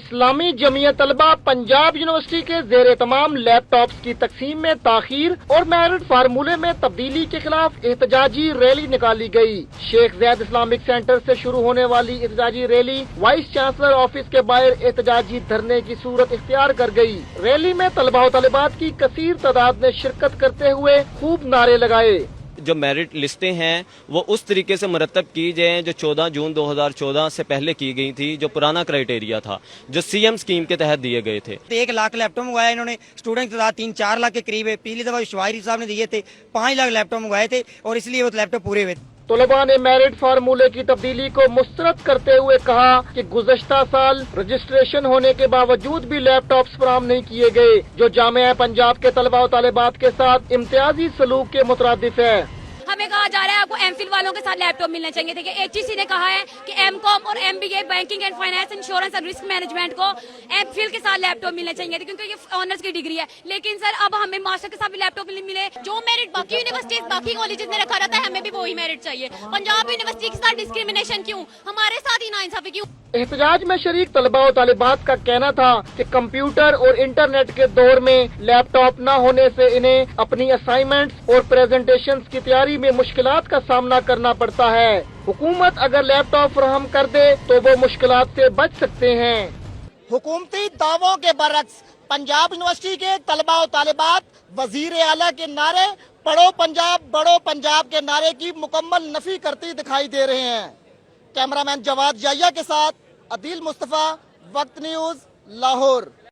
इस्लामी जमीयत तलबा पंजाब यूनिवर्सिटी के जेर तमाम लैपटॉप्स की तकसीम में ताखीर और मेरिट फार्मूले में तब्दीली के खिलाफ एहतजाजी रैली निकाली गई। शेख जैद इस्लामिक सेंटर से शुरू होने वाली एहतजाजी रैली वाइस चांसलर ऑफिस के बाहर एहतजाजी धरने की सूरत इख्तियार कर गई। रैली में तलबा और तलिबात की कसीर तादाद ने शिरकत करते हुए खूब नारे लगाए। जो मेरिट लिस्टें हैं वो उस तरीके से मुरतब की जाएं जो 14 जून 2014 से पहले की गई थी, जो पुराना क्राइटेरिया था, जो सीएम स्कीम के तहत दिए गए थे। 1 लाख लैपटॉप मंगवाया इन्होंने, स्टूडेंट की तादाद 3-4 लाख के करीब है। पिछली दफा शवाहरी साहब ने दिए थे 5 लाख लैपटॉप मंगवाए थे और इसलिए वो लैपटॉप पूरे हुए। तलबा ने मेरिट फार्मूले की तब्दीली को मुस्तरद करते हुए कहा कि गुज़श्ता साल रजिस्ट्रेशन होने के बावजूद भी लैपटॉप्स फराहम नहीं किए गए, जो जामिया पंजाब के तलबा और तालिबात के साथ इम्तियाजी सलूक के मुतरादिफ है। हमें कहा जा रहा है आपको एमफिल वालों के साथ लैपटॉप मिलने चाहिए थे। एचईसी ने कहा है कि एमकॉम और MBA banking and finance insurance और रिस्क मैनेजमेंट को एमफिल के साथ लैपटॉप मिलने चाहिए थे, क्योंकि ये ऑनर्स की डिग्री है। लेकिन सर अब हमें मास्टर के साथ भी लैपटॉप मिले। जो मेरिट बाकी यूनिवर्सिटीज बाकी कॉलेजेस ने रखा रहता है, हमें भी वही मेरिट चाहिए। पंजाब यूनिवर्सिटी के साथ डिस्क्रिमिनेशन क्यों, हमारे साथ ही नाइंसाफी क्यों? एहतजाज में शरीक तलबा और तालिबात का कहना था कि कंप्यूटर और इंटरनेट के दौर में लैपटॉप न होने से इन्हें अपनी असाइनमेंट्स और प्रेजेंटेशंस की तैयारी में मुश्किलात का सामना करना पड़ता है। हुकूमत अगर लैपटॉप फराहम कर दे तो वो मुश्किलात से बच सकते हैं। हुकूमती दावों के बरक्स पंजाब यूनिवर्सिटी के तलबा और तालिबात वजीर आला के नारे पढ़ो पंजाब बढ़ो पंजाब के नारे की मुकम्मल नफी करती दिखाई दे रहे हैं। कैमरामैन जवाद जाया के साथ अदील मुस्तफा, वक्त न्यूज, लाहौर।